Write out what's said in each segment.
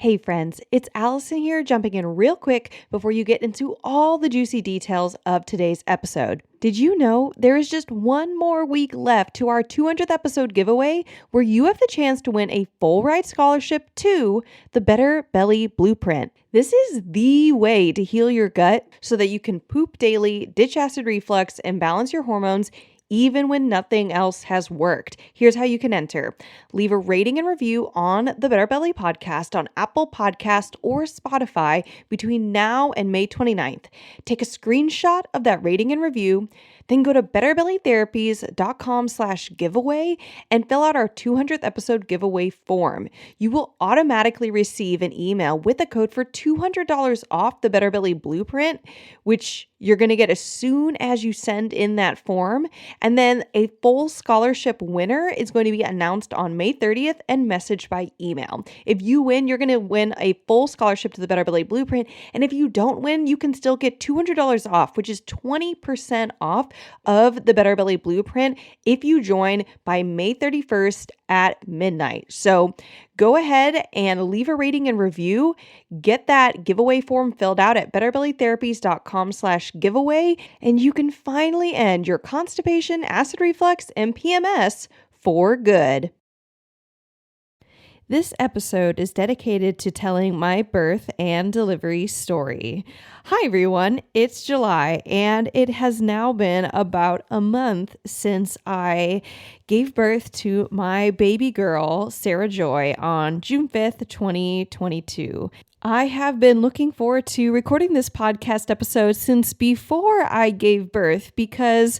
Hey friends, it's Allison here, jumping in real quick before you get into all the juicy details of today's episode. Did you know there is just one more week left to our 200th episode giveaway where you have the chance to win a full ride scholarship to the Better Belly Blueprint? This is the way to heal your gut so that you can poop daily, ditch acid reflux, and balance your hormones even when nothing else has worked. Here's how you can enter. Leave a rating and review on the Better Belly podcast on Apple Podcast or Spotify between now and May 29th. Take a screenshot of that rating and review, then go to betterbellytherapies.com/giveaway and fill out our 200th episode giveaway form. You will automatically receive an email with a code for $200 off the Better Belly Blueprint, which you're going to get as soon as you send in that form. And then a full scholarship winner is going to be announced on May 30th and messaged by email. If you win, you're going to win a full scholarship to the Better Belly Blueprint. And if you don't win, you can still get $200 off, which is 20% off of the Better Belly Blueprint if you join by May 31st at midnight. So go ahead and leave a rating and review. Get that giveaway form filled out at betterbellytherapies.com/giveaway, and you can finally end your constipation, acid reflux, and PMS for good. This episode is dedicated to telling my birth and delivery story. Hi everyone, it's July, and it has now been about a month since I gave birth to my baby girl, Sarah Joy, on June 5th, 2022. I have been looking forward to recording this podcast episode since before I gave birth because,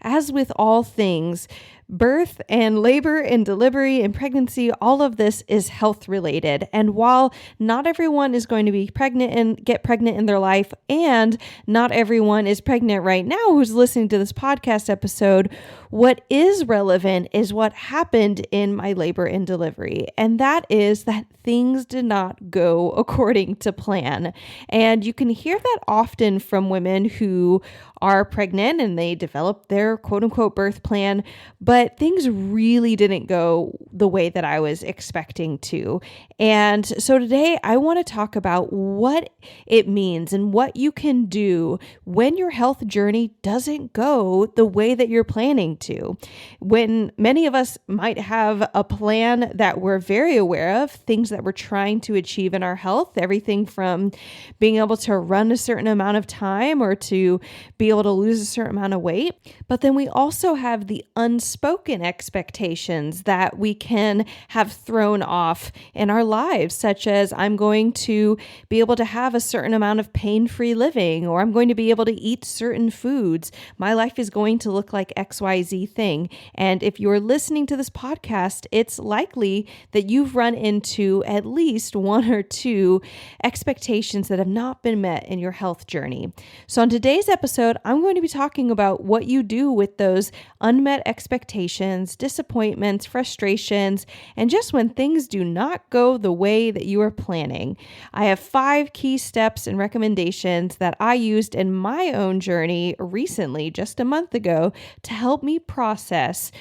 as with all things, birth and labor and delivery and pregnancy, all of this is health related. And while not everyone is going to be pregnant and get pregnant in their life, and not everyone is pregnant right now who's listening to this podcast episode, what is relevant is what happened in my labor and delivery. And that is that things did not go according to plan. And you can hear that often from women who are pregnant and they develop their quote unquote birth plan, but things really didn't go the way that I was expecting to. And so today I want to talk about what it means and what you can do when your health journey doesn't go the way that you're planning to. When many of us might have a plan that we're very aware of, things that we're trying to achieve in our health, everything from being able to run a certain amount of time or to be able to lose a certain amount of weight. But then we also have the unspoken expectations that we can have thrown off in our lives, such as I'm going to be able to have a certain amount of pain-free living, or I'm going to be able to eat certain foods. My life is going to look like XYZ thing. And if you're listening to this podcast, it's likely that you've run into at least one or two expectations that have not been met in your health journey. So on today's episode, I'm going to be talking about what you do with those unmet expectations, disappointments, frustrations, and just when things do not go the way that you are planning. I have 5 key steps and recommendations that I used in my own journey recently, just a month ago, to help me process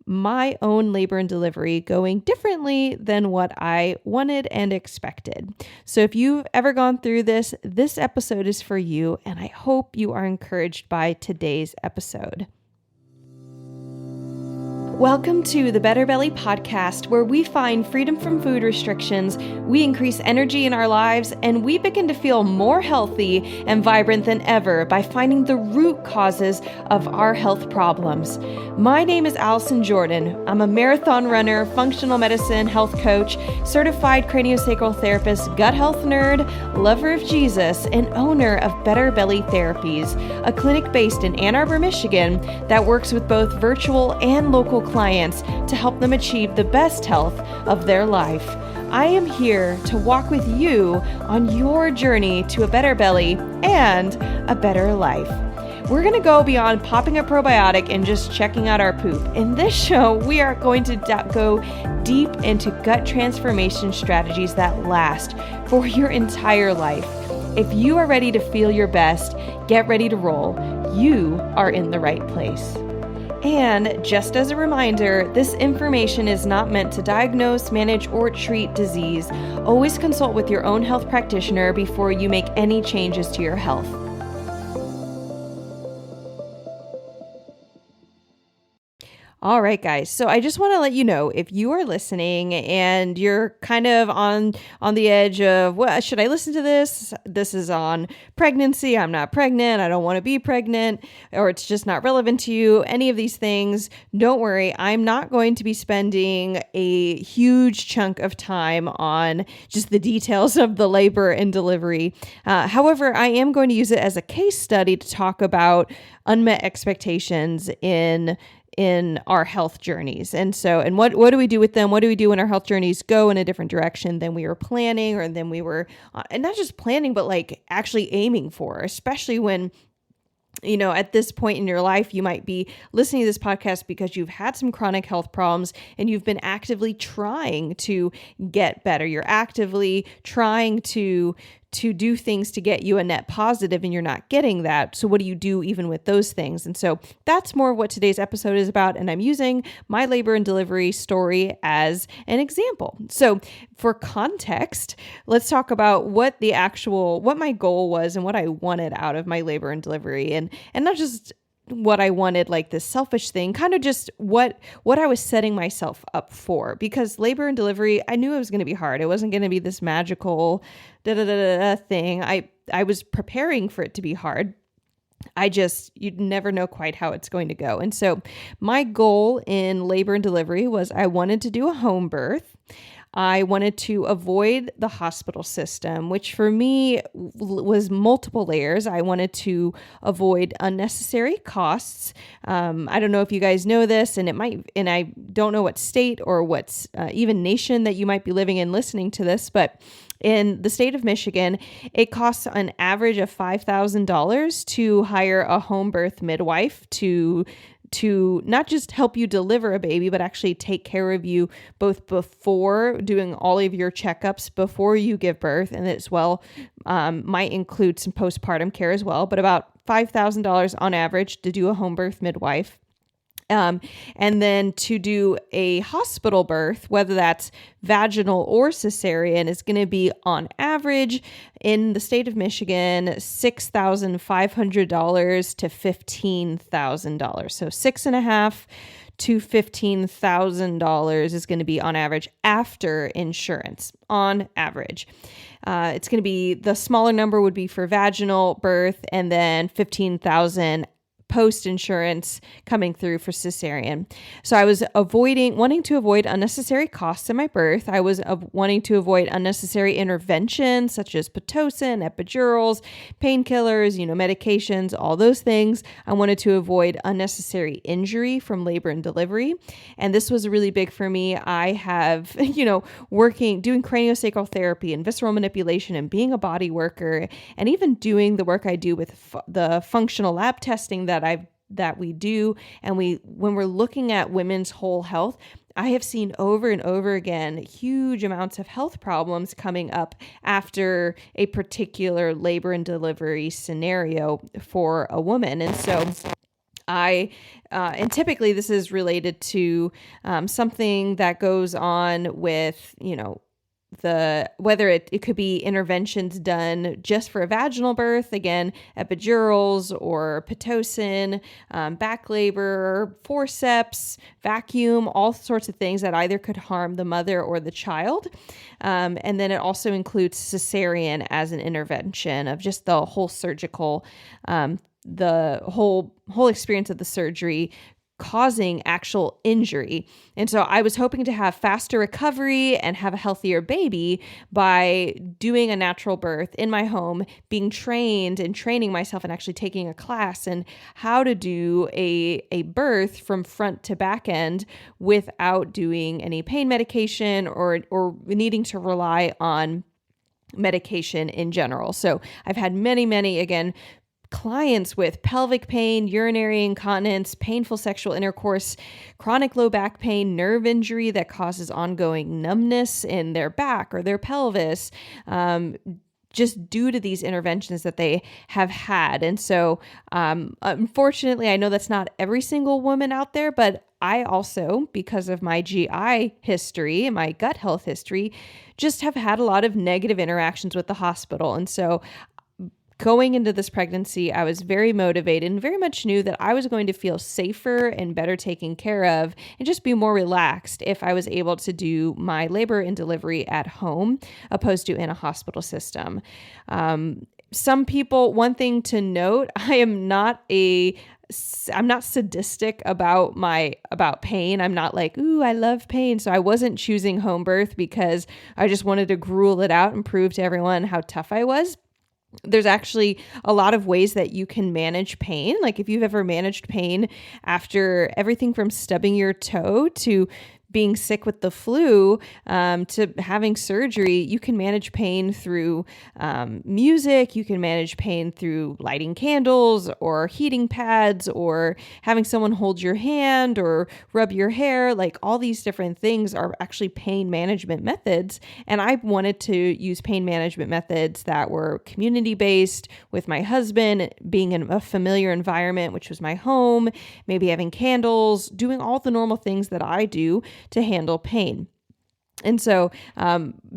my own labor and delivery going differently than what I wanted and expected. So if you've ever gone through this, this episode is for you, and I hope you are encouraged by today's episode. Welcome to the Better Belly podcast, where we find freedom from food restrictions, we increase energy in our lives, and we begin to feel more healthy and vibrant than ever by finding the root causes of our health problems. My name is Allison Jordan. I'm a marathon runner, functional medicine health coach, certified craniosacral therapist, gut health nerd, lover of Jesus, and owner of Better Belly Therapies, a clinic based in Ann Arbor, Michigan that works with both virtual and local clients to help them achieve the best health of their life. I am here to walk with you on your journey to a better belly and a better life. We're going to go beyond popping a probiotic and just checking out our poop. In this show, we are going to go deep into gut transformation strategies that last for your entire life. If you are ready to feel your best, get ready to roll. You are in the right place. And just as a reminder, this information is not meant to diagnose, manage, or treat disease. Always consult with your own health practitioner before you make any changes to your health. All right, guys. So I just want to let you know, if you are listening and you're kind of on the edge of, well, should I listen to this? This is on pregnancy. I'm not pregnant. I don't want to be pregnant, or it's just not relevant to you. Any of these things, don't worry. I'm not going to be spending a huge chunk of time on just the details of the labor and delivery. However, I am going to use it as a case study to talk about unmet expectations in our health journeys. And what do we do with them? What do we do when our health journeys go in a different direction than we were planning, or than we were, and not just planning, but like actually aiming for, especially when, at this point in your life, you might be listening to this podcast because you've had some chronic health problems and you've been actively trying to get better. You're actively trying to do things to get you a net positive, and you're not getting that. So what do you do even with those things? And so that's more of what today's episode is about. And I'm using my labor and delivery story as an example. So for context, let's talk about what my goal was and what I wanted out of my labor and delivery, and not just what I wanted, like this selfish thing, kind of just what I was setting myself up for. Because labor and delivery, I knew it was going to be hard. It wasn't going to be this magical thing. I was preparing for it to be hard. You'd never know quite how it's going to go. And so my goal in labor and delivery was I wanted to do a home birth. I wanted to avoid the hospital system, which for me was multiple layers. I wanted to avoid unnecessary costs. I don't know if you guys know this, and I don't know what state or what even nation that you might be living in listening to this, but in the state of Michigan, it costs an average of $5,000 to hire a home birth midwife to not just help you deliver a baby, but actually take care of you both before doing all of your checkups before you give birth, and as well might include some postpartum care as well, but about $5,000 on average to do a home birth midwife. And then to do a hospital birth, whether that's vaginal or cesarean, is going to be on average in the state of Michigan, $6,500 to $15,000. So $6,500 to $15,000 is going to be on average after insurance, on average. It's going to be, the smaller number would be for vaginal birth, and then $15,000 post-insurance coming through for cesarean. So I was wanting to avoid unnecessary costs in my birth. I was wanting to avoid unnecessary interventions such as Pitocin, epidurals, painkillers, medications, all those things. I wanted to avoid unnecessary injury from labor and delivery. And this was really big for me. I have, doing craniosacral therapy and visceral manipulation and being a body worker, and even doing the work I do with the functional lab testing that we do. And when we're looking at women's whole health, I have seen over and over again huge amounts of health problems coming up after a particular labor and delivery scenario for a woman. And so and typically this is related to something that goes on with, whether it could be interventions done just for a vaginal birth, again, epidurals or Pitocin, back labor, forceps, vacuum, all sorts of things that either could harm the mother or the child. And then it also includes cesarean as an intervention of just the whole surgical, the whole experience of the surgery causing actual injury. And so I was hoping to have faster recovery and have a healthier baby by doing a natural birth in my home, being trained and training myself and actually taking a class and how to do a birth from front to back end without doing any pain medication or needing to rely on medication in general. So I've had many, again, clients with pelvic pain, urinary incontinence, painful sexual intercourse, chronic low back pain, nerve injury that causes ongoing numbness in their back or their pelvis, just due to these interventions that they have had. And so, unfortunately, I know that's not every single woman out there, but I also, because of my GI history and my gut health history, just have had a lot of negative interactions with the hospital. And so going into this pregnancy, I was very motivated and very much knew that I was going to feel safer and better taken care of and just be more relaxed if I was able to do my labor and delivery at home opposed to in a hospital system. Some people, one thing to note, I'm not sadistic about pain. I'm not like, ooh, I love pain. So I wasn't choosing home birth because I just wanted to gruel it out and prove to everyone how tough I was. There's actually a lot of ways that you can manage pain. Like if you've ever managed pain after everything from stubbing your toe to being sick with the flu, to having surgery, you can manage pain through music. You can manage pain through lighting candles or heating pads or having someone hold your hand or rub your hair. Like all these different things are actually pain management methods. And I wanted to use pain management methods that were community-based with my husband, being in a familiar environment, which was my home, maybe having candles, doing all the normal things that I do to handle pain. And so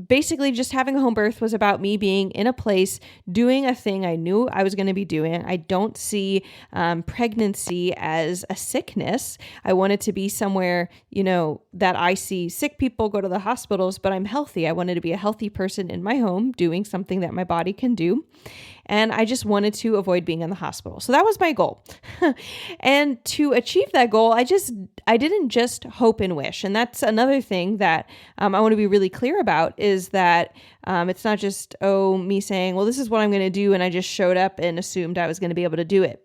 basically just having a home birth was about me being in a place doing a thing I knew I was going to be doing. I don't see pregnancy as a sickness. I wanted to be somewhere, that I see sick people go to the hospitals, but I'm healthy. I wanted to be a healthy person in my home doing something that my body can do. And I just wanted to avoid being in the hospital. So that was my goal. And to achieve that goal, I didn't just hope and wish. And that's another thing that I want to be really clear about is that it's not just, me saying, well, this is what I'm going to do. And I just showed up and assumed I was going to be able to do it.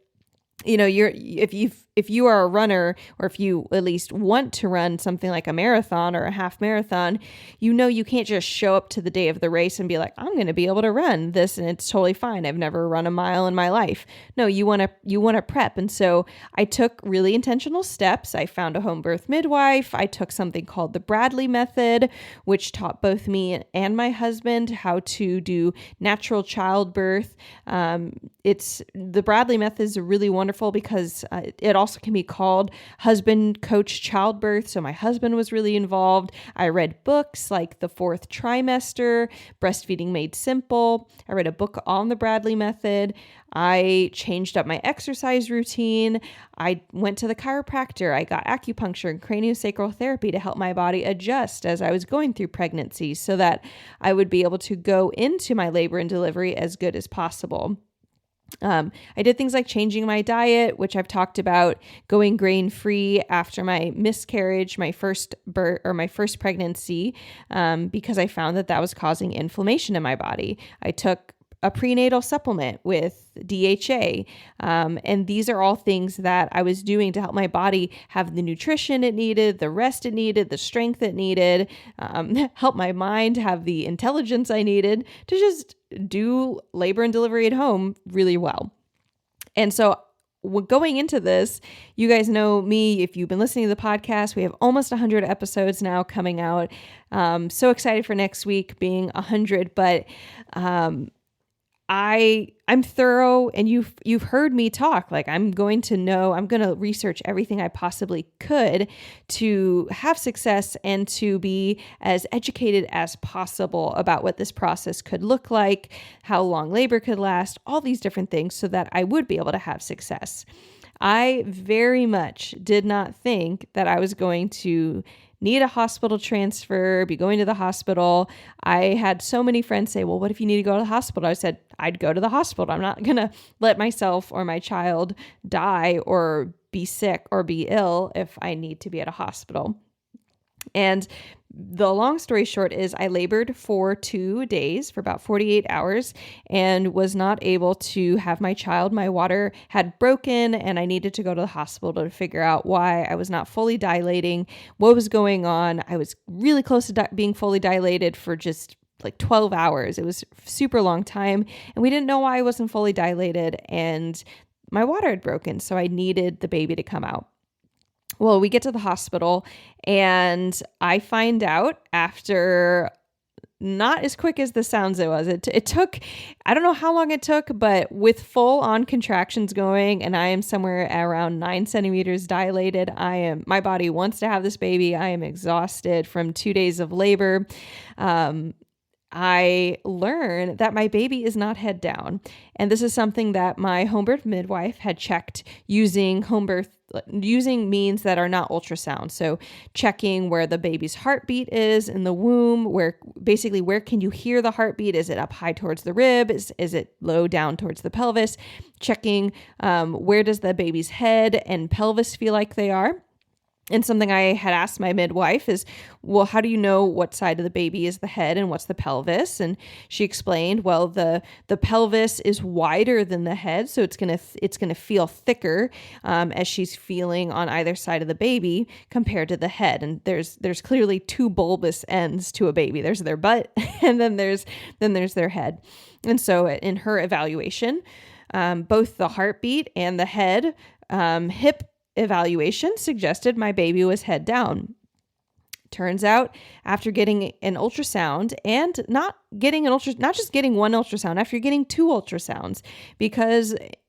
If you are a runner, or if you at least want to run something like a marathon or a half marathon, you can't just show up to the day of the race and be like, I'm going to be able to run this and it's totally fine. I've never run a mile in my life. No, you want to prep. And so I took really intentional steps. I found a home birth midwife. I took something called the Bradley method, which taught both me and my husband how to do natural childbirth. The Bradley method is really wonderful because it also can be called husband coach childbirth. So my husband was really involved. I read books like The Fourth Trimester, Breastfeeding Made Simple. I read a book on the Bradley method. I changed up my exercise routine. I went to the chiropractor. I got acupuncture and craniosacral therapy to help my body adjust as I was going through pregnancy so that I would be able to go into my labor and delivery as good as possible. I did things like changing my diet, which I've talked about, going grain-free after my miscarriage, my first pregnancy, because I found that was causing inflammation in my body. I took a prenatal supplement with DHA. And these are all things that I was doing to help my body have the nutrition it needed, the rest it needed, the strength it needed, help my mind have the intelligence I needed to just do labor and delivery at home really well. And so going into this, you guys know me. If you've been listening to the podcast, we have almost 100 episodes now coming out. So excited for next week being 100, but I'm thorough, and you've heard me talk. Like I'm going to research everything I possibly could to have success and to be as educated as possible about what this process could look like, how long labor could last, all these different things so that I would be able to have success. I very much did not think that I was going to need a hospital transfer, be going to the hospital. I had so many friends say, well, what if you need to go to the hospital? I said, I'd go to the hospital. I'm not going to let myself or my child die or be sick or be ill if I need to be at a hospital. And the long story short is I labored for 2 days for about 48 hours and was not able to have my child. My water had broken and I needed to go to the hospital to figure out why I was not fully dilating, what was going on. I was really close to being fully dilated for just like 12 hours. It was a super long time and we didn't know why I wasn't fully dilated and my water had broken. So I needed the baby to come out. Well, we get to the hospital and I find out after not as quick as the sounds it was. It took, I don't know how long it took, but with full on contractions going, and I am somewhere around 9 centimeters dilated. My body wants to have this baby. I am exhausted from 2 days of labor. I learned that my baby is not head down. And this is something that my home birth midwife had checked using means that are not ultrasound. So checking where the baby's heartbeat is in the womb, where can you hear the heartbeat? Is it up high towards the rib? Is it low down towards the pelvis? Checking where does the baby's head and pelvis feel like they are? And something I had asked my midwife is, well, how do you know what side of the baby is the head and what's the pelvis? And she explained, well, the pelvis is wider than the head, so it's gonna feel thicker as she's feeling on either side of the baby compared to the head. And there's clearly two bulbous ends to a baby. There's their butt, and then there's their head. And so in her evaluation, both the heartbeat and the head, hip evaluation suggested my baby was head down. Turns out, after getting an ultrasound, and not just getting one ultrasound, after getting 2 ultrasounds,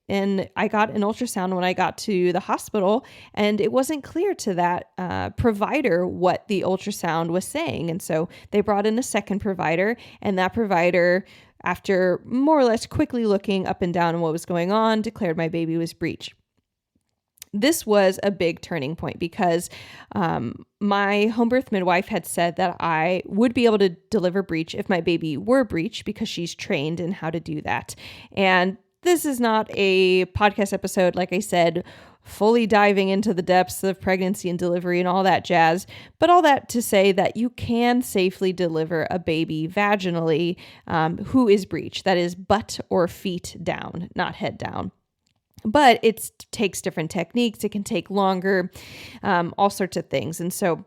and I got an ultrasound when I got to the hospital, and it wasn't clear to that provider what the ultrasound was saying. And so they brought in a second provider, and that provider, after more or less quickly looking up and down on what was going on, declared my baby was breech. This was a big turning point because my home birth midwife had said that I would be able to deliver breech if my baby were breech, because she's trained in how to do that. And this is not a podcast episode, like I said, fully diving into the depths of pregnancy and delivery and all that jazz, but all that to say that you can safely deliver a baby vaginally who is breech, that is butt or feet down, not head down. But it takes different techniques. It can take longer, all sorts of things. And so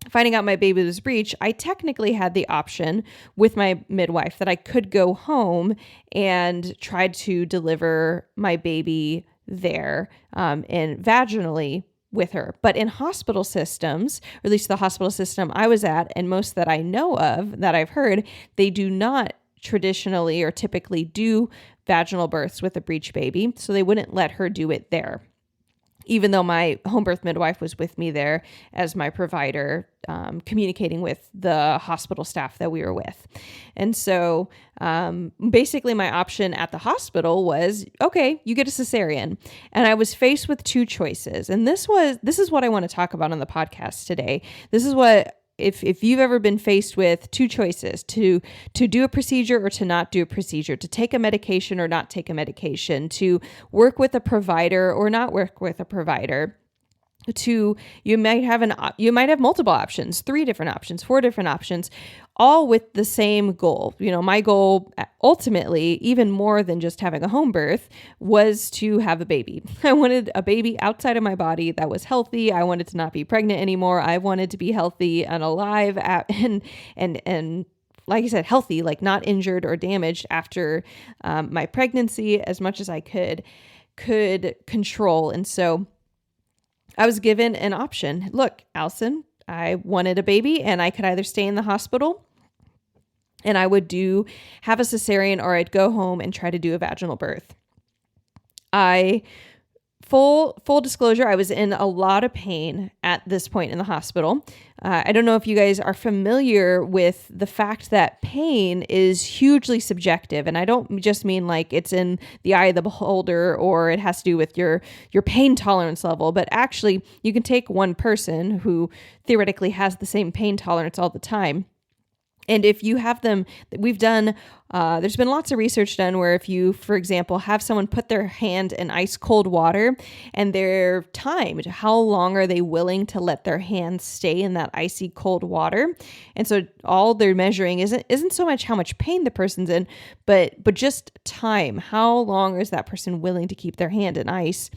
finding out my baby was breech, I technically had the option with my midwife that I could go home and try to deliver my baby there and vaginally with her. But in hospital systems, or at least the hospital system I was at, and most that I know of that I've heard, they do not traditionally or typically do vaginal births with a breech baby, so they wouldn't let her do it there, even though my home birth midwife was with me there as my provider, communicating with the hospital staff that we were with. And so basically my option at the hospital was, okay, you get a cesarean. And I was faced with 2 choices. And this is what I want to talk about on the podcast today. This is what, if you've ever been faced with 2 choices, to do a procedure or to not do a procedure, to take a medication or not take a medication, to work with a provider or not work with a provider, you might have multiple options, 3 different options, 4 different options, all with the same goal. You know, my goal ultimately, even more than just having a home birth, was to have a baby. I wanted a baby outside of my body that was healthy. I wanted to not be pregnant anymore. I wanted to be healthy and alive and like I said, healthy, like not injured or damaged after my pregnancy as much as I could control. And so I was given an option. Look, Allison, I wanted a baby, and I could either stay in the hospital and I would have a cesarean, or I'd go home and try to do a vaginal birth. Full disclosure, I was in a lot of pain at this point in the hospital. I don't know if you guys are familiar with the fact that pain is hugely subjective. And I don't just mean like it's in the eye of the beholder, or it has to do with your pain tolerance level, but actually you can take one person who theoretically has the same pain tolerance all the time. And if you have them, there's been lots of research done where if you, for example, have someone put their hand in ice cold water and they're timed, how long are they willing to let their hands stay in that icy cold water? And so all they're measuring isn't so much how much pain the person's in, but just time. How long is that person willing to keep their hand in ice?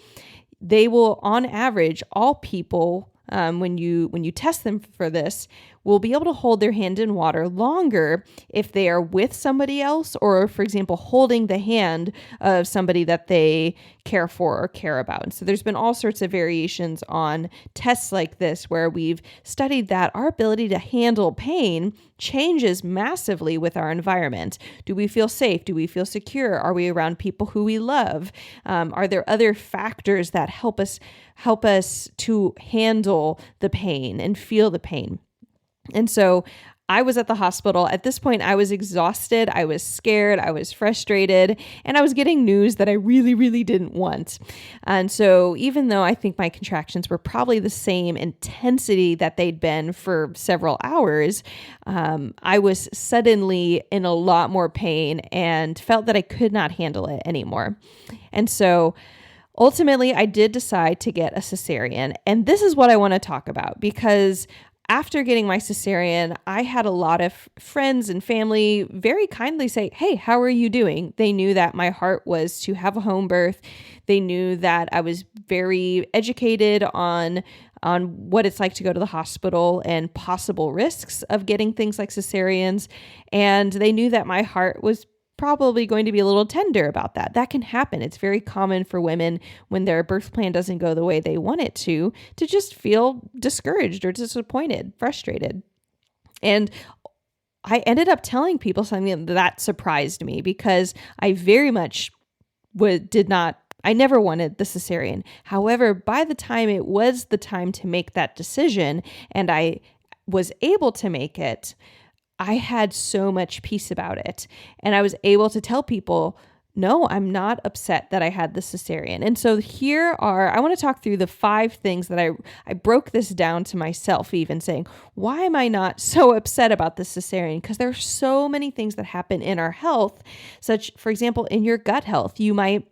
They will, on average, all people, when you test them for this, will be able to hold their hand in water longer if they are with somebody else, or, for example, holding the hand of somebody that they care for or care about. And so there's been all sorts of variations on tests like this where we've studied that our ability to handle pain changes massively with our environment. Do we feel safe? Do we feel secure? Are we around people who we love? Are there other factors that help us to handle the pain and feel the pain? And so I was at the hospital. At this point, I was exhausted. I was scared. I was frustrated. And I was getting news that I really, really didn't want. And so even though I think my contractions were probably the same intensity that they'd been for several hours, I was suddenly in a lot more pain and felt that I could not handle it anymore. And so ultimately, I did decide to get a cesarean. And this is what I want to talk about, because after getting my cesarean, I had a lot of friends and family very kindly say, "Hey, how are you doing?" They knew that my heart was to have a home birth. They knew that I was very educated on what it's like to go to the hospital and possible risks of getting things like cesareans. And they knew that my heart was probably going to be a little tender about that. That can happen. It's very common for women when their birth plan doesn't go the way they want it to just feel discouraged or disappointed, frustrated. And I ended up telling people something that surprised me, because I very much I never wanted the cesarean. However, by the time it was the time to make that decision and I was able to make it, I had so much peace about it. And I was able to tell people, no, I'm not upset that I had the cesarean. And so I want to talk through the 5 things that I broke this down to myself, even saying, why am I not so upset about the cesarean? Because there are so many things that happen in our health, such, for example, in your gut health. You might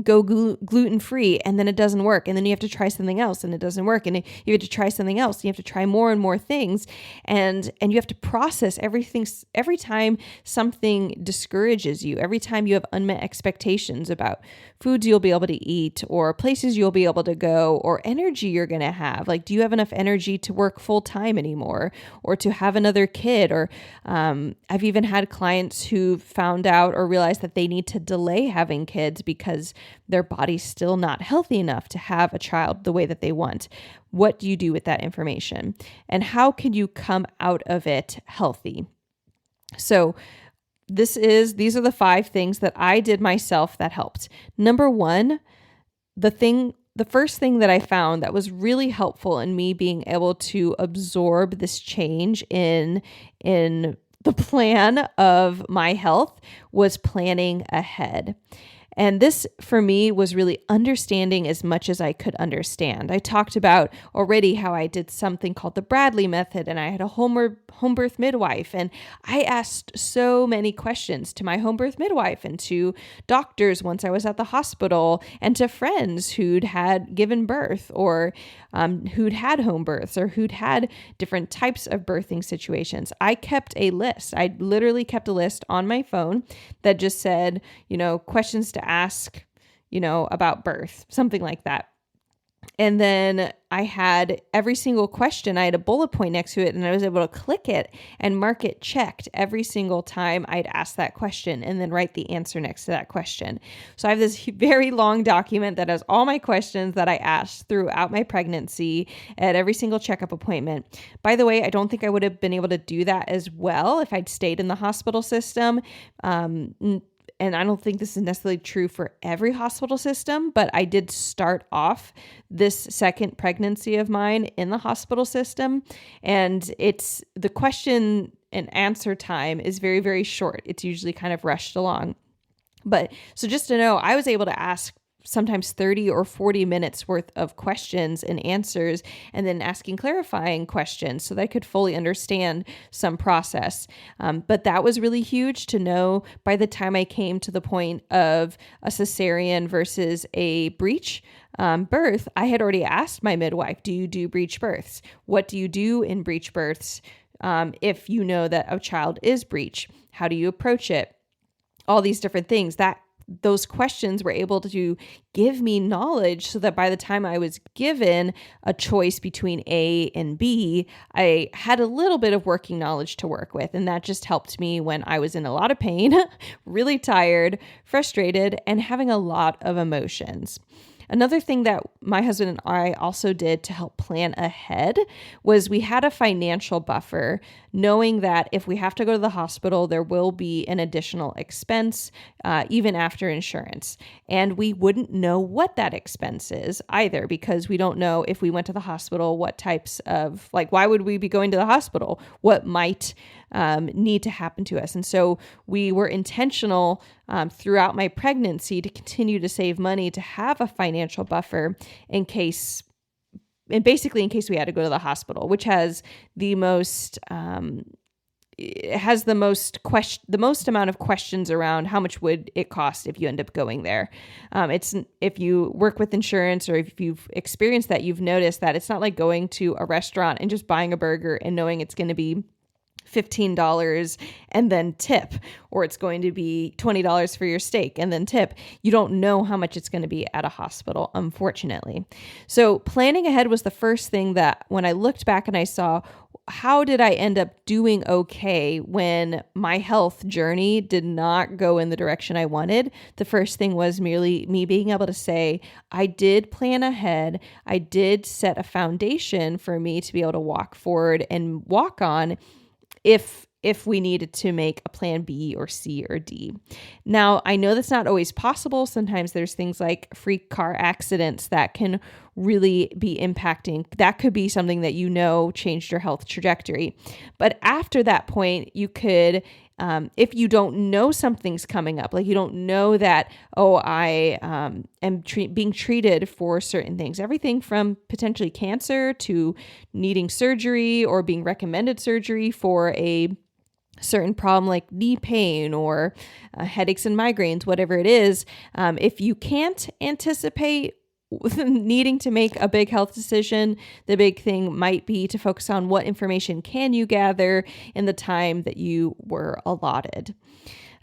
go gluten-free and then it doesn't work. And then you have to try something else and it doesn't work. And you have to try something else. You have to try more and more things. And you have to process everything. Every time something discourages you, every time you have unmet expectations about foods you'll be able to eat or places you'll be able to go or energy you're going to have. Like, do you have enough energy to work full time anymore or to have another kid? Or I've even had clients who found out or realized that they need to delay having kids because their body's still not healthy enough to have a child the way that they want. What do you do with that information? And how can you come out of it healthy? So these are the 5 things that I did myself that helped. Number 1, the first thing that I found that was really helpful in me being able to absorb this change in the plan of my health was planning ahead. And this, for me, was really understanding as much as I could understand. I talked about already how I did something called the Bradley method, and I had a home birth midwife. And I asked so many questions to my home birth midwife and to doctors once I was at the hospital and to friends who'd had given birth or who'd had home births or who'd had different types of birthing situations. I kept a list. I literally kept a list on my phone that just said, questions to ask, about birth, something like that. And then I had every single question, I had a bullet point next to it, and I was able to click it and mark it checked every single time I'd ask that question and then write the answer next to that question. So I have this very long document that has all my questions that I asked throughout my pregnancy at every single checkup appointment. By the way, I don't think I would have been able to do that as well if I'd stayed in the hospital system. And I don't think this is necessarily true for every hospital system, but I did start off this second pregnancy of mine in the hospital system. And it's the question and answer time is very, very short. It's usually kind of rushed along. But so just to know, I was able to ask sometimes 30 or 40 minutes worth of questions and answers, and then asking clarifying questions so that I could fully understand some process. But that was really huge to know by the time I came to the point of a cesarean versus a breech birth, I had already asked my midwife, do you do breech births? What do you do in breech births? If you know that a child is breech, how do you approach it? All these different things that those questions were able to give me knowledge so that by the time I was given a choice between A and B, I had a little bit of working knowledge to work with. And that just helped me when I was in a lot of pain, really tired, frustrated, and having a lot of emotions. Another thing that my husband and I also did to help plan ahead was we had a financial buffer, knowing that if we have to go to the hospital, there will be an additional expense, even after insurance. And we wouldn't know what that expense is either, because we don't know if we went to the hospital, what types of, why would we be going to the hospital? What might need to happen to us. And so we were intentional throughout my pregnancy to continue to save money, to have a financial buffer in case we had to go to the hospital, which has the most the most amount of questions around how much would it cost if you end up going there. It's if you work with insurance or if you've experienced that, you've noticed that it's not like going to a restaurant and just buying a burger and knowing it's going to be $15 and then tip, or it's going to be $20 for your steak and then tip. You don't know how much it's going to be at a hospital, unfortunately. So planning ahead was the first thing that when I looked back and I saw, how did I end up doing okay when my health journey did not go in the direction I wanted? The first thing was merely me being able to say, I did plan ahead. I did set a foundation for me to be able to walk forward and walk on if we needed to make a plan B or C or D. Now, I know that's not always possible. Sometimes there's things like freak car accidents that can really be impacting. That could be something that changed your health trajectory. But after that point, you could, if you don't know something's coming up, like you don't know that, I am being treated for certain things, everything from potentially cancer to needing surgery or being recommended surgery for a certain problem like knee pain or headaches and migraines, whatever it is. If you can't anticipate needing to make a big health decision, the big thing might be to focus on what information can you gather in the time that you were allotted.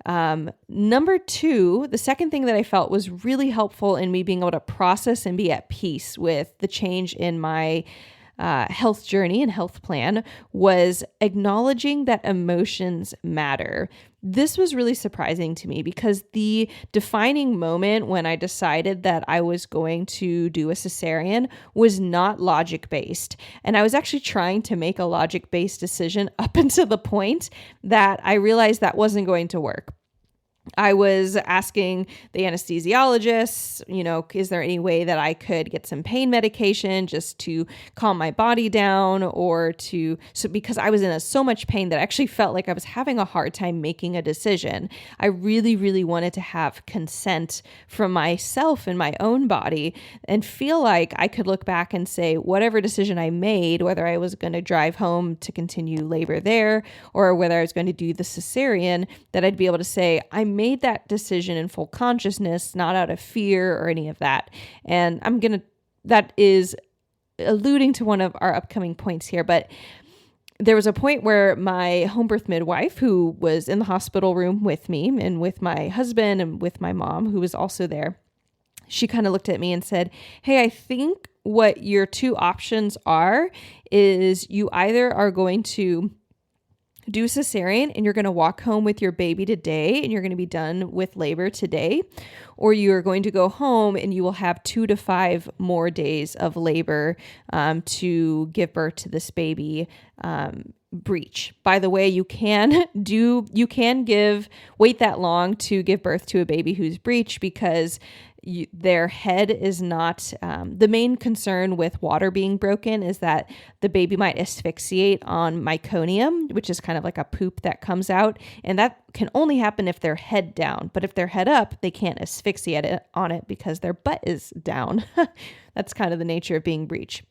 Number two, the second thing that I felt was really helpful in me being able to process and be at peace with the change in my health journey and health plan was acknowledging that emotions matter. This was really surprising to me because the defining moment when I decided that I was going to do a cesarean was not logic-based. And I was actually trying to make a logic-based decision up until the point that I realized that wasn't going to work. I was asking the anesthesiologist, is there any way that I could get some pain medication just to calm my body down because I was in so much pain that I actually felt like I was having a hard time making a decision. I really, really wanted to have consent from myself and my own body and feel like I could look back and say, whatever decision I made, whether I was going to drive home to continue labor there or whether I was going to do the cesarean, that I'd be able to say, I made that decision in full consciousness, not out of fear or any of that. And that is alluding to one of our upcoming points here, but there was a point where my home birth midwife, who was in the hospital room with me and with my husband and with my mom, who was also there, she kind of looked at me and said, hey, I think what your two options is you either are going to do cesarean and you're going to walk home with your baby today and you're going to be done with labor today, or you're going to go home and you will have 2 to 5 more days of labor to give birth to this baby breech. By the way, you can wait that long to give birth to a baby who's breech because their head is not, the main concern with water being broken is that the baby might asphyxiate on meconium, which is kind of like a poop that comes out. And that can only happen if they're head down. But if they're head up, they can't asphyxiate on it because their butt is down. That's kind of the nature of being breech.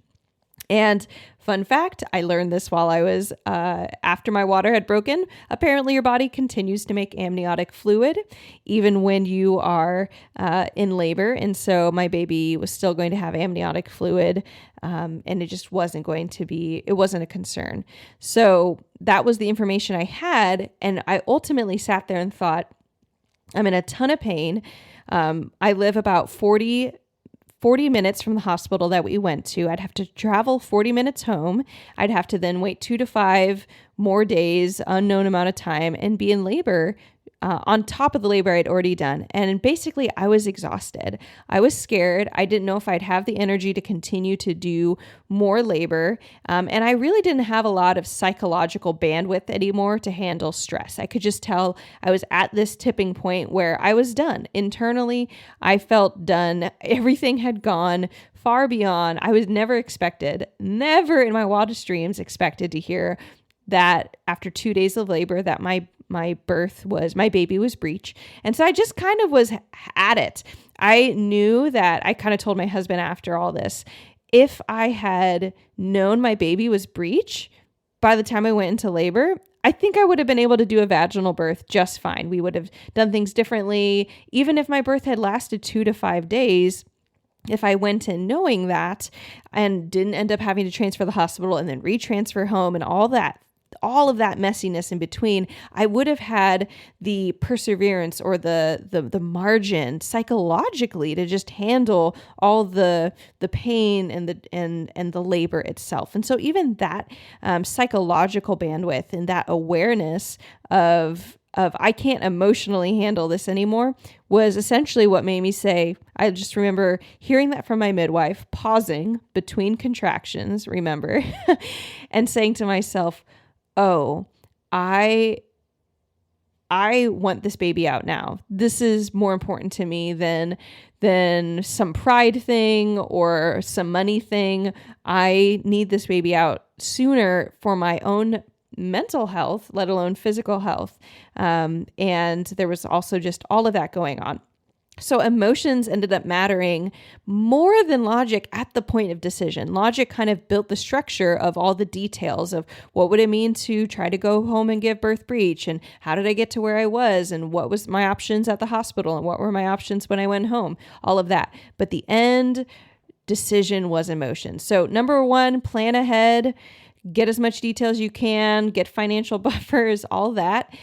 And fun fact, I learned this while I was, after my water had broken. Apparently your body continues to make amniotic fluid even when you are in labor. And so my baby was still going to have amniotic fluid and it just wasn't it wasn't a concern. So that was the information I had. And I ultimately sat there and thought, I'm in a ton of pain. I live about 40 minutes from the hospital that we went to. I'd have to travel 40 minutes home. I'd have to then wait 2 to 5 more days, unknown amount of time, and be in labor on top of the labor I'd already done. And basically, I was exhausted. I was scared. I didn't know if I'd have the energy to continue to do more labor. And I really didn't have a lot of psychological bandwidth anymore to handle stress. I could just tell I was at this tipping point where I was done. Internally, I felt done. Everything had gone far beyond. I was never never in my wildest dreams expected to hear that after 2 days of labor that my baby was breech. And so I just kind of was at it. I knew that I kind of told my husband after all this, if I had known my baby was breech by the time I went into labor, I think I would have been able to do a vaginal birth just fine. We would have done things differently. Even if my birth had lasted 2 to 5 days, if I went in knowing that and didn't end up having to transfer the hospital and then retransfer home and all of that messiness in between, I would have had the perseverance or the margin psychologically to just handle all the pain and the labor itself. And so even that psychological bandwidth and that awareness of I can't emotionally handle this anymore was essentially what made me say, I just remember hearing that from my midwife, pausing between contractions, remember, and saying to myself, oh, I want this baby out now. This is more important to me than some pride thing or some money thing. I need this baby out sooner for my own mental health, let alone physical health. And there was also just all of that going on. So emotions ended up mattering more than logic at the point of decision. Logic kind of built the structure of all the details of what would it mean to try to go home and give birth breech, and how did I get to where I was, and what was my options at the hospital, and what were my options when I went home, all of that. But the end decision was emotion. So number one, plan ahead. Get as much detail as you can, get financial buffers, all that,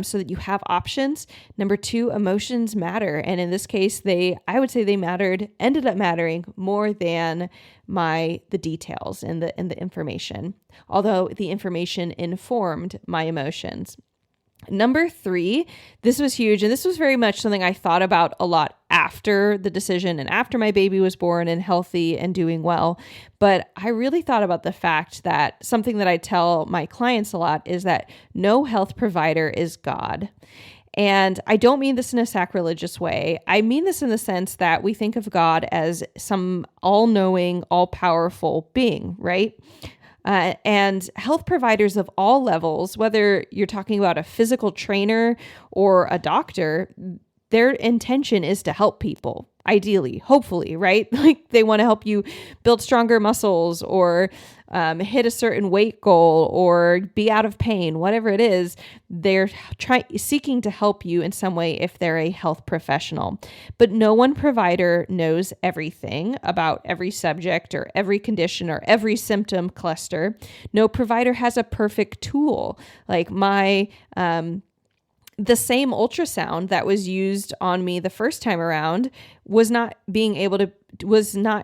so that you have options. Number two, emotions matter. And in this case, I would say ended up mattering more than the details and the information, although the information informed my emotions. Number three, this was huge. And this was very much something I thought about a lot after the decision and after my baby was born and healthy and doing well. But I really thought about the fact that something that I tell my clients a lot is that no health provider is God. And I don't mean this in a sacrilegious way. I mean this in the sense that we think of God as some all-knowing, all-powerful being, right? And health providers of all levels, whether you're talking about a physical trainer or a doctor, their intention is to help people, ideally, hopefully, right? Like they want to help you build stronger muscles or hit a certain weight goal or be out of pain, whatever it is. They're seeking to help you in some way if they're a health professional. But no one provider knows everything about every subject or every condition or every symptom cluster. No provider has a perfect tool. Like the same ultrasound that was used on me the first time around was not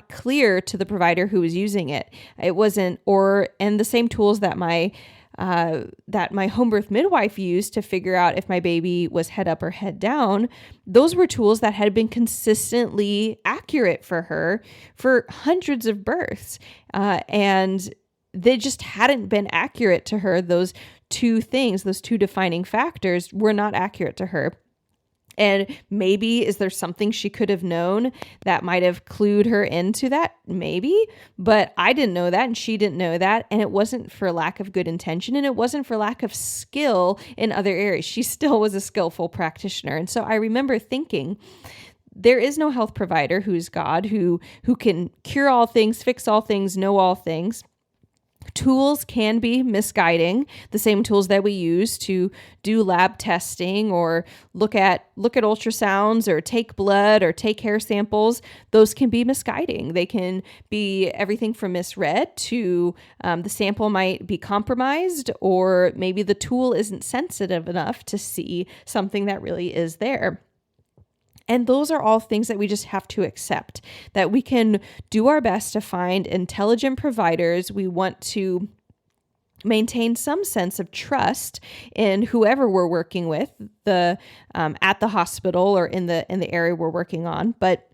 clear to the provider who was using it. It wasn't, and the same tools that my home birth midwife used to figure out if my baby was head up or head down, those were tools that had been consistently accurate for her for hundreds of births. And they just hadn't been accurate to her. Those two defining factors were not accurate to her. And maybe, is there something she could have known that might have clued her into that? Maybe, but I didn't know that and she didn't know that. And it wasn't for lack of good intention and it wasn't for lack of skill in other areas. She still was a skillful practitioner. And so I remember thinking, there is no health provider who's God, who can cure all things, fix all things, know all things. Tools can be misguiding, the same tools that we use to do lab testing or look at ultrasounds or take blood or take hair samples. Those can be misguiding. They can be everything from misread to the sample might be compromised, or maybe the tool isn't sensitive enough to see something that really is there. And those are all things that we just have to accept, that we can do our best to find intelligent providers. We want to maintain some sense of trust in whoever we're working with, at the hospital or in the area we're working on. But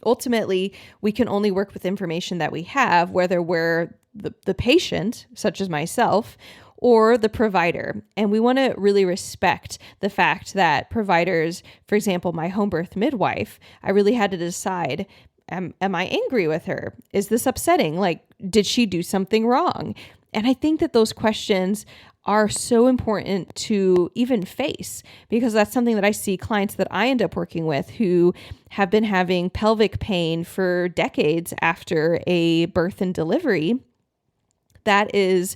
ultimately, we can only work with information that we have, whether we're the patient, such as myself, or the provider. And we want to really respect the fact that providers, for example, my home birth midwife, I really had to decide, am I angry with her? Is this upsetting? Like, did she do something wrong? And I think that those questions are so important to even face, because that's something that I see clients that I end up working with who have been having pelvic pain for decades after a birth and delivery. That is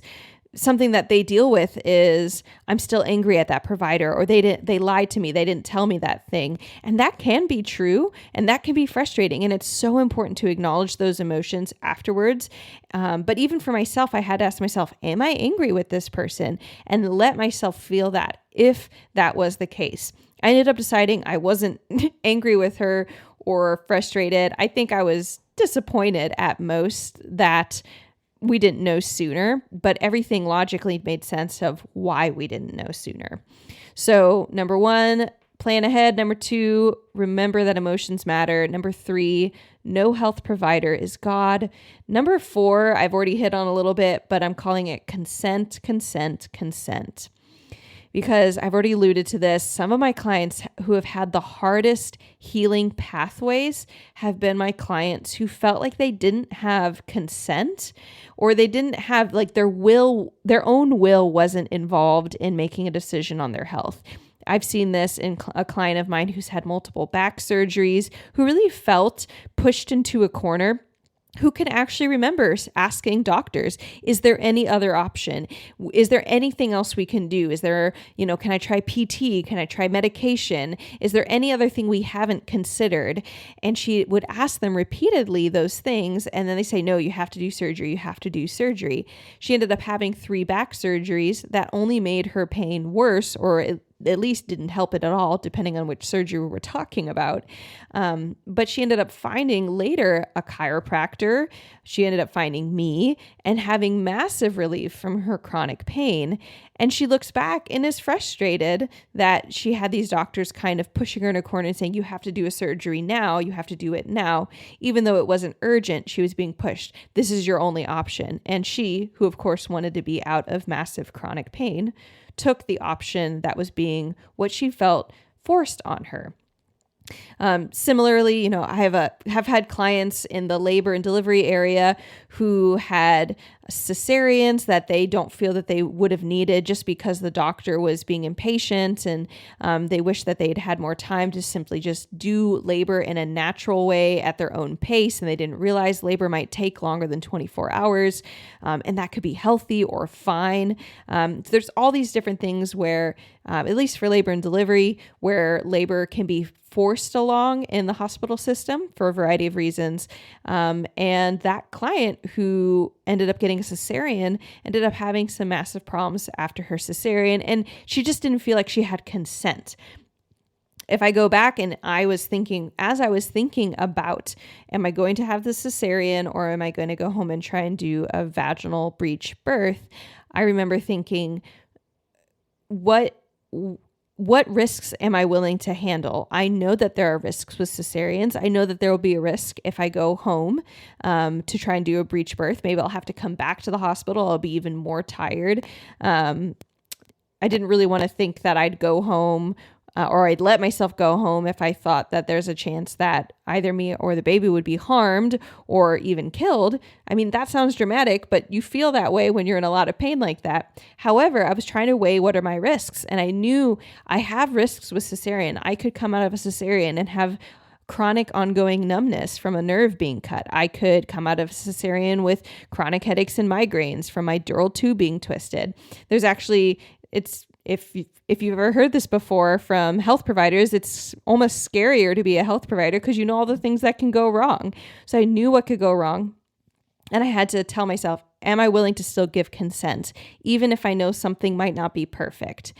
something that they deal with, is I'm still angry at that provider, or they lied to me. They didn't tell me that thing. And that can be true, and that can be frustrating. And it's so important to acknowledge those emotions afterwards. But even for myself, I had to ask myself, am I angry with this person? And let myself feel that, if that was the case. I ended up deciding I wasn't angry with her or frustrated. I think I was disappointed at most that we didn't know sooner, but everything logically made sense of why we didn't know sooner. So 1, plan ahead. 2, remember that emotions matter. 3, no health provider is God. 4, I've already hit on a little bit, but I'm calling it consent, consent, consent. Because I've already alluded to this, some of my clients who have had the hardest healing pathways have been my clients who felt like they didn't have consent, or they didn't have, like, their own will wasn't involved in making a decision on their health. I've seen this in a client of mine who's had multiple back surgeries, who really felt pushed into a corner, who can actually remember asking doctors, is there any other option? Is there anything else we can do? Is there, can I try PT? Can I try medication? Is there any other thing we haven't considered? And she would ask them repeatedly those things. And then they say, no, you have to do surgery. You have to do surgery. She ended up having 3 back surgeries that only made her pain worse, or at least didn't help it at all, depending on which surgery we're talking about. But she ended up finding later a chiropractor. She ended up finding me and having massive relief from her chronic pain. And she looks back and is frustrated that she had these doctors kind of pushing her in a corner and saying, you have to do a surgery now. You have to do it now. Even though it wasn't urgent, she was being pushed. This is your only option. And she, who of course wanted to be out of massive chronic pain, took the option that was being what she felt forced on her. Similarly, I have had clients in the labor and delivery area who had cesareans that they don't feel that they would have needed, just because the doctor was being impatient, and they wish that they'd had more time to simply just do labor in a natural way at their own pace, and they didn't realize labor might take longer than 24 hours, and that could be healthy or fine. So there's all these different things where, at least for labor and delivery, where labor can be forced along in the hospital system for a variety of reasons. And that client who ended up getting a cesarean ended up having some massive problems after her cesarean, and she just didn't feel like she had consent. If I go back and as I was thinking about, am I going to have the cesarean, or am I going to go home and try and do a vaginal breech birth? I remember thinking, what risks am I willing to handle? I know that there are risks with cesareans. I know that there will be a risk if I go home to try and do a breech birth. Maybe I'll have to come back to the hospital. I'll be even more tired. I didn't really want to think that I'd go home or I'd let myself go home if I thought that there's a chance that either me or the baby would be harmed or even killed. I mean, that sounds dramatic, but you feel that way when you're in a lot of pain like that. However, I was trying to weigh what are my risks, and I knew I have risks with cesarean. I could come out of a cesarean and have chronic ongoing numbness from a nerve being cut. I could come out of a cesarean with chronic headaches and migraines from my dural tube being twisted. There's actually, if you've ever heard this before from health providers, it's almost scarier to be a health provider because you know all the things that can go wrong. So I knew what could go wrong. And I had to tell myself, am I willing to still give consent, even if I know something might not be perfect?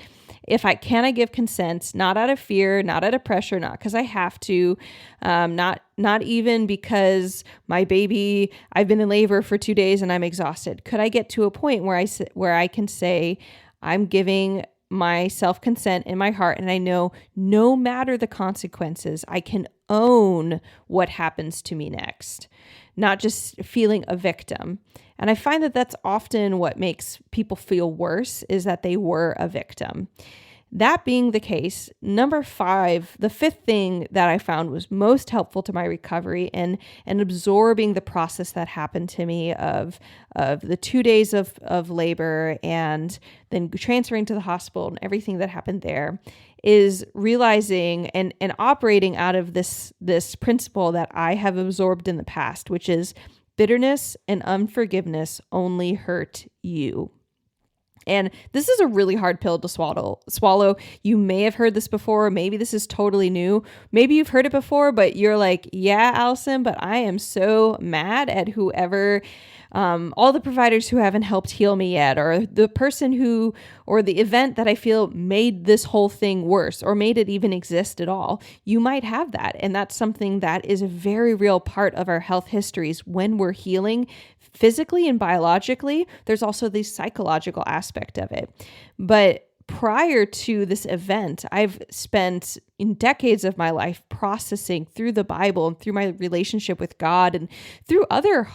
if I can, I give consent, not out of fear, not out of pressure, not because I have to, not even because my baby, I've been in labor for 2 days and I'm exhausted. Could I get to a point where I can say, I'm giving myself consent in my heart, and I know no matter the consequences, I can own what happens to me next, not just feeling a victim. And I find that that's often what makes people feel worse, is that they were a victim. That being the case, number 5, the 5th thing that I found was most helpful to my recovery and absorbing the process that happened to me of the 2 days of labor and then transferring to the hospital and everything that happened there, is realizing and operating out of this principle that I have absorbed in the past, which is bitterness and unforgiveness only hurt you. And this is a really hard pill to swallow. You may have heard this before. Maybe this is totally new. Maybe you've heard it before, but you're like, yeah, Allison, but I am so mad at whoever, all the providers who haven't helped heal me yet, or the person or the event that I feel made this whole thing worse or made it even exist at all. You might have that. And that's something that is a very real part of our health histories when we're healing physically and biologically. There's also the psychological aspect of it. But prior to this event, I've spent in decades of my life processing through the Bible and through my relationship with God and through other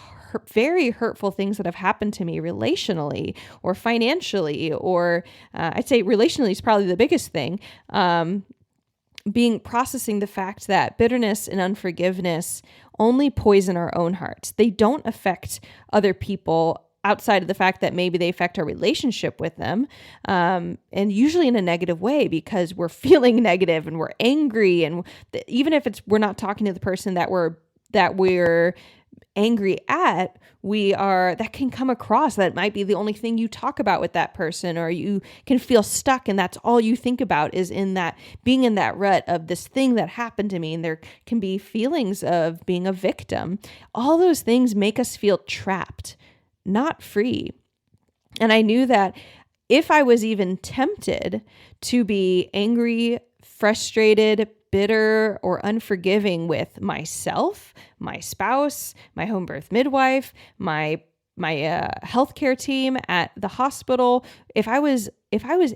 very hurtful things that have happened to me relationally or financially, or I'd say relationally is probably the biggest thing. Processing the fact that bitterness and unforgiveness only poison our own hearts. They don't affect other people outside of the fact that maybe they affect our relationship with them, and usually in a negative way, because we're feeling negative and we're angry, and even if we're not talking to the person that we're angry at, that can come across. That might be the only thing you talk about with that person, or you can feel stuck and that's all you think about is being in that rut of this thing that happened to me. And there can be feelings of being a victim. All those things make us feel trapped, not free. And I knew that if I was even tempted to be angry, frustrated, bitter, or unforgiving with myself, my spouse, my home birth midwife, my healthcare team at the hospital, if I was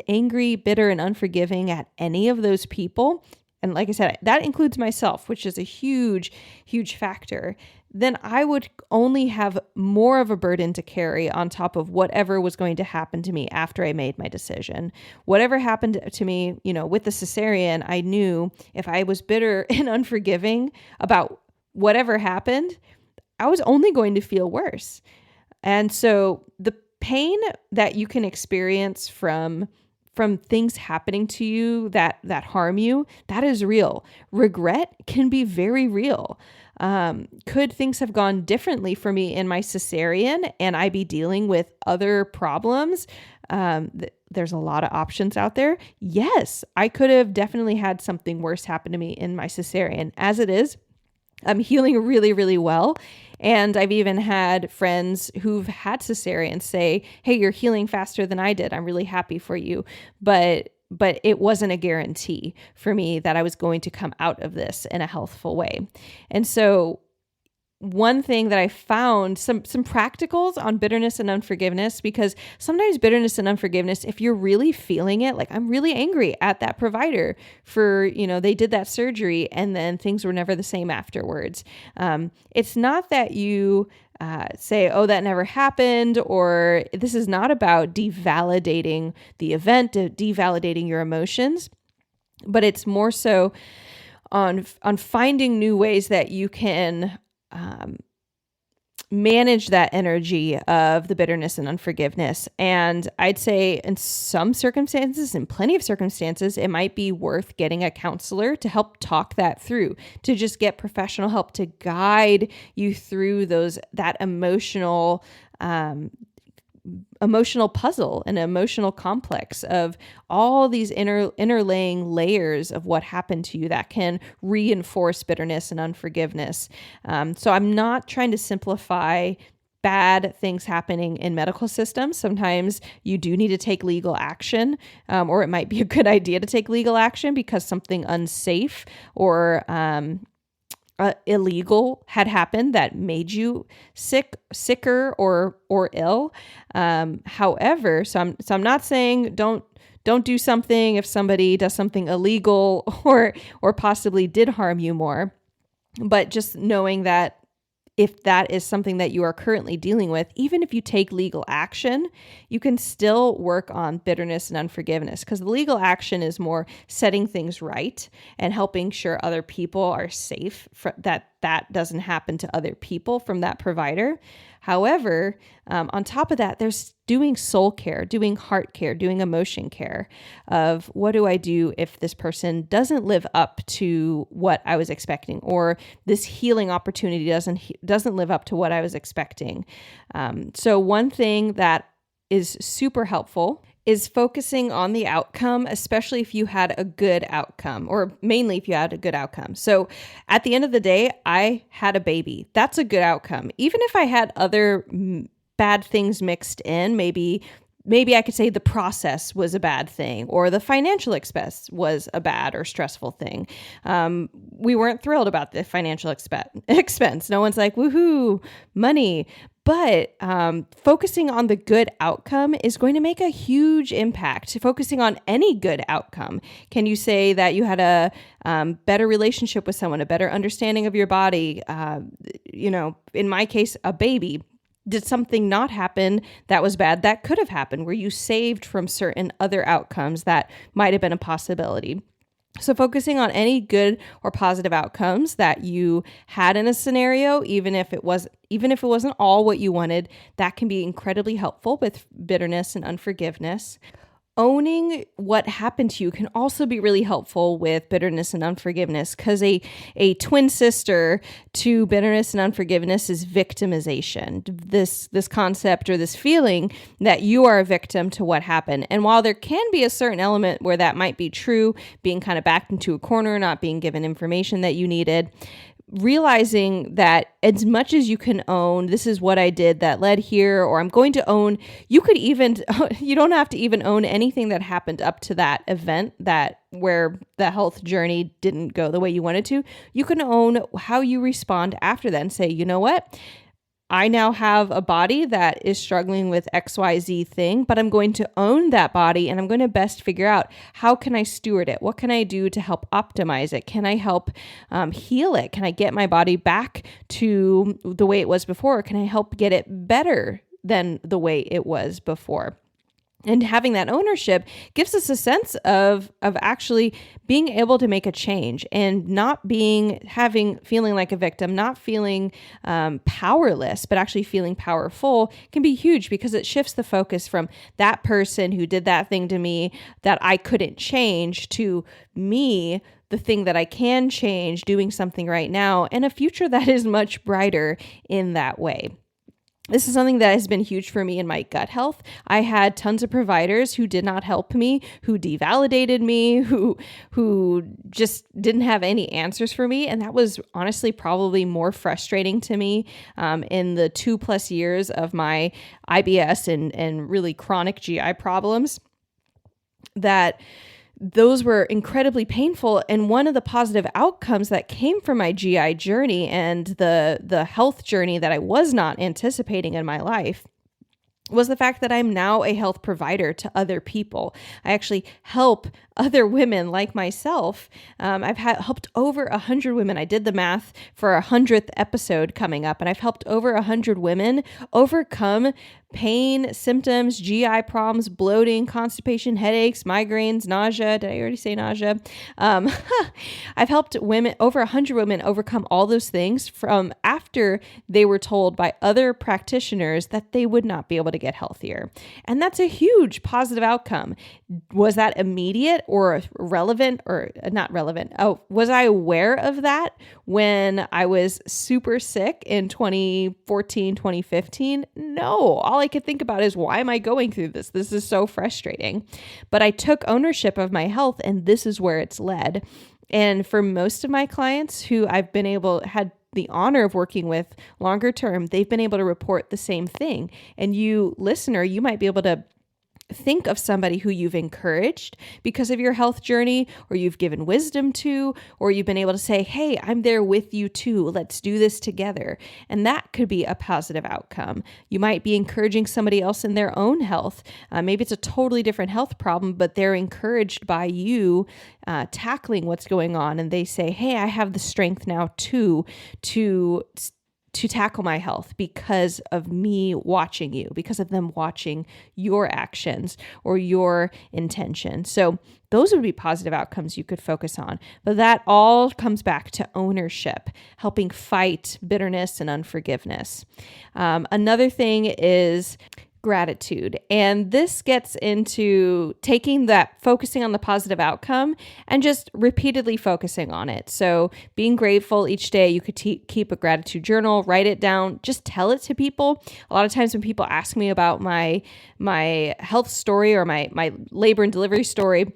angry, bitter, and unforgiving at any of those people, and like I said, that includes myself, which is a huge, huge factor, then I would only have more of a burden to carry on top of whatever was going to happen to me after I made my decision. Whatever happened to me, with the cesarean, I knew if I was bitter and unforgiving about whatever happened, I was only going to feel worse. And so the pain that you can experience from things happening to you that harm you, that is real. Regret can be very real. Could things have gone differently for me in my cesarean and I be dealing with other problems? There's a lot of options out there. Yes, I could have definitely had something worse happen to me in my cesarean. As it is, I'm healing really, really well. And I've even had friends who've had cesareans say, hey, you're healing faster than I did. I'm really happy for you. But it wasn't a guarantee for me that I was going to come out of this in a healthful way. And so one thing that I found, some practicals on bitterness and unforgiveness, because sometimes bitterness and unforgiveness, if you're really feeling it, like I'm really angry at that provider for, they did that surgery and then things were never the same afterwards. It's not that you say, oh, that never happened, or this is not about devalidating the event, devalidating your emotions, but it's more so on finding new ways that you can manage that energy of the bitterness and unforgiveness. And I'd say in some circumstances, in plenty of circumstances, it might be worth getting a counselor to help talk that through, to just get professional help to guide you through that emotional puzzle and emotional complex of all these interlaying layers of what happened to you that can reinforce bitterness and unforgiveness. So I'm not trying to simplify bad things happening in medical systems. Sometimes you do need to take legal action, or it might be a good idea to take legal action because something unsafe or illegal had happened that made you sicker or ill. However, so I'm not saying don't do something if somebody does something illegal or possibly did harm you more, but just knowing that if that is something that you are currently dealing with, even if you take legal action, you can still work on bitterness and unforgiveness, because the legal action is more setting things right and helping sure other people are safe, that doesn't happen to other people from that provider. However, on top of that, there's doing soul care, doing heart care, doing emotion care of what do I do if this person doesn't live up to what I was expecting, or this healing opportunity doesn't live up to what I was expecting. So one thing that is super helpful is focusing on the outcome, especially if you had a good outcome, or mainly if you had a good outcome. So at the end of the day, I had a baby. That's a good outcome. Even if I had other bad things mixed in, maybe I could say the process was a bad thing, or the financial expense was a bad or stressful thing. We weren't thrilled about the financial expense. No one's like, woohoo, money. But focusing on the good outcome is going to make a huge impact. Focusing on any good outcome. Can you say that you had a better relationship with someone, a better understanding of your body? In my case, a baby. Did something not happen that was bad that could have happened? Were you saved from certain other outcomes that might have been a possibility? So focusing on any good or positive outcomes that you had in a scenario, even if it wasn't all what you wanted, that can be incredibly helpful with bitterness and unforgiveness. Owning what happened to you can also be really helpful with bitterness and unforgiveness, because a twin sister to bitterness and unforgiveness is victimization. This concept or this feeling that you are a victim to what happened. And while there can be a certain element where that might be true, being kind of backed into a corner, not being given information that you needed, realizing that as much as you can own, this is what I did that led here, or I'm going to own, you don't have to even own anything that happened up to that event where the health journey didn't go the way you wanted to. You can own how you respond after that and say, you know what? I now have a body that is struggling with XYZ thing, but I'm going to own that body and I'm going to best figure out how can I steward it? What can I do to help optimize it? Can I help heal it? Can I get my body back to the way it was before? Can I help get it better than the way it was before? And having that ownership gives us a sense of actually being able to make a change and not feeling like a victim, not feeling powerless, but actually feeling powerful can be huge, because it shifts the focus from that person who did that thing to me that I couldn't change to me, the thing that I can change, doing something right now, and a future that is much brighter in that way. This is something that has been huge for me in my gut health. I had tons of providers who did not help me, who devalidated me, who just didn't have any answers for me. And that was honestly probably more frustrating to me in the 2+ years of my IBS and really chronic GI problems, that those were incredibly painful. And one of the positive outcomes that came from my GI journey and the health journey that I was not anticipating in my life was the fact that I'm now a health provider to other people. I actually help other women like myself. I've helped over 100 women. I did the math for 100th episode coming up, and I've helped over 100 women overcome pain, symptoms, GI problems, bloating, constipation, headaches, migraines, nausea. Did I already say nausea? I've helped over 100 women overcome all those things from after they were told by other practitioners that they would not be able to get healthier. And that's a huge positive outcome. Was that immediate or relevant or not relevant? Oh, was I aware of that when I was super sick in 2014, 2015? No. All I could think about is, why am I going through this? This is so frustrating. But I took ownership of my health, and this is where it's led. And for most of my clients who I've had the honor of working with longer term, they've been able to report the same thing. And you, listener, you might be able to think of somebody who you've encouraged because of your health journey, or you've given wisdom to, or you've been able to say, hey, I'm there with you too. Let's do this together. And that could be a positive outcome. You might be encouraging somebody else in their own health. Maybe it's a totally different health problem, but they're encouraged by you tackling what's going on. And they say, hey, I have the strength now too to tackle my health because of me watching you, because of them watching your actions or your intention. So those would be positive outcomes you could focus on. But that all comes back to ownership, helping fight bitterness and unforgiveness. Another thing is gratitude. And this gets into taking that, focusing on the positive outcome and just repeatedly focusing on it. So being grateful each day, you could keep a gratitude journal, write it down, just tell it to people. A lot of times when people ask me about my health story or my labor and delivery story,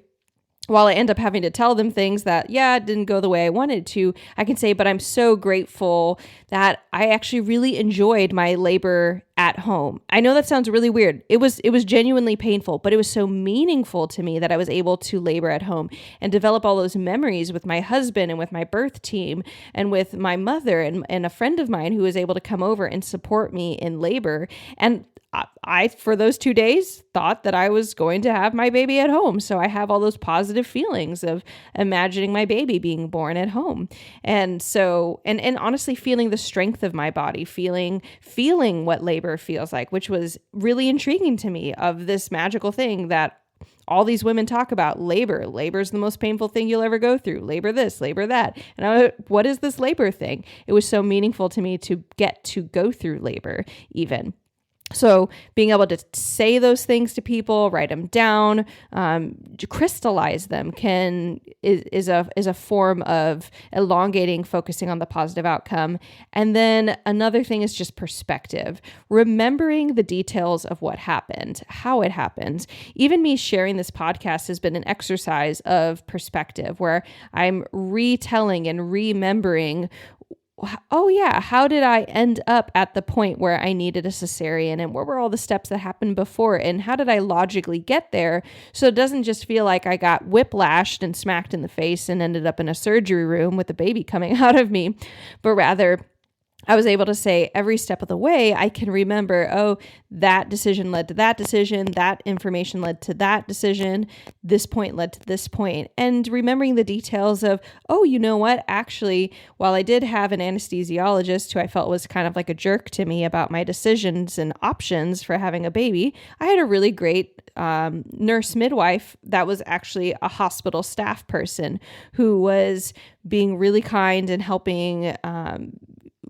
while I end up having to tell them things that, it didn't go the way I wanted to, I can say, but I'm so grateful that I actually really enjoyed my labor at home. I know that sounds really weird. It was genuinely painful, but it was so meaningful to me that I was able to labor at home and develop all those memories with my husband and with my birth team and with my mother and a friend of mine who was able to come over and support me in labor. And I, for those 2 days, thought that I was going to have my baby at home. So I have all those positive feelings of imagining my baby being born at home. And so, and honestly, feeling the strength of my body, feeling what labor feels like, which was really intriguing to me, of this magical thing that all these women talk about. Labor is the most painful thing you'll ever go through. Labor this, labor that. And what is this labor thing? It was so meaningful to me to get to go through labor even. So being able to say those things to people, write them down, crystallize them is a form of elongating, focusing on the positive outcome. And then another thing is just perspective, remembering the details of what happened, how it happened. Even me sharing this podcast has been an exercise of perspective where I'm retelling and remembering, oh yeah, how did I end up at the point where I needed a cesarean, and what were all the steps that happened before, and how did I logically get there so it doesn't just feel like I got whiplashed and smacked in the face and ended up in a surgery room with a baby coming out of me, but rather I was able to say every step of the way, I can remember, oh, that decision led to that decision, that information led to that decision, this point led to this point. And remembering the details of, oh, you know what? Actually, while I did have an anesthesiologist who I felt was kind of like a jerk to me about my decisions and options for having a baby, I had a really great nurse midwife that was actually a hospital staff person who was being really kind and helping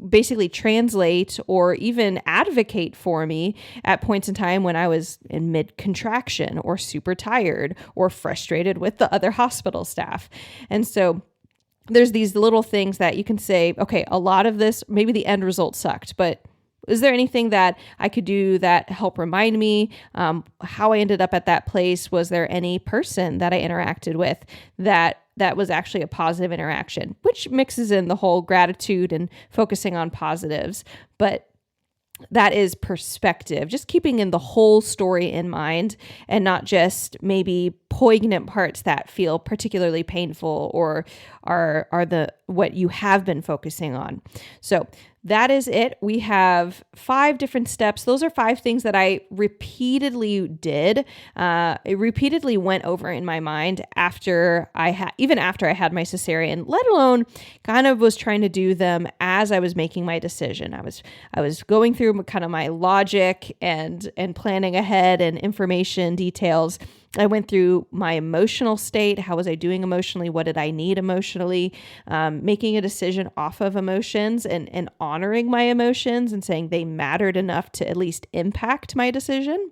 basically translate or even advocate for me at points in time when I was in mid-contraction or super tired or frustrated with the other hospital staff. And so there's these little things that you can say, okay, a lot of this, maybe the end result sucked, but is there anything that I could do that help remind me how I ended up at that place? Was there any person that I interacted with that was actually a positive interaction, which mixes in the whole gratitude and focusing on positives. But that is perspective, just keeping in the whole story in mind and not just maybe poignant parts that feel particularly painful or are what you have been focusing on. So that is it. We have 5 different steps. Those are 5 things that I repeatedly did. I repeatedly went over in my mind even after I had my cesarean, let alone kind of was trying to do them as I was making my decision. I was going through kind of my logic and planning ahead and information details. I went through my emotional state. How was I doing emotionally? What did I need emotionally? Making a decision off of emotions and honoring my emotions and saying they mattered enough to at least impact my decision.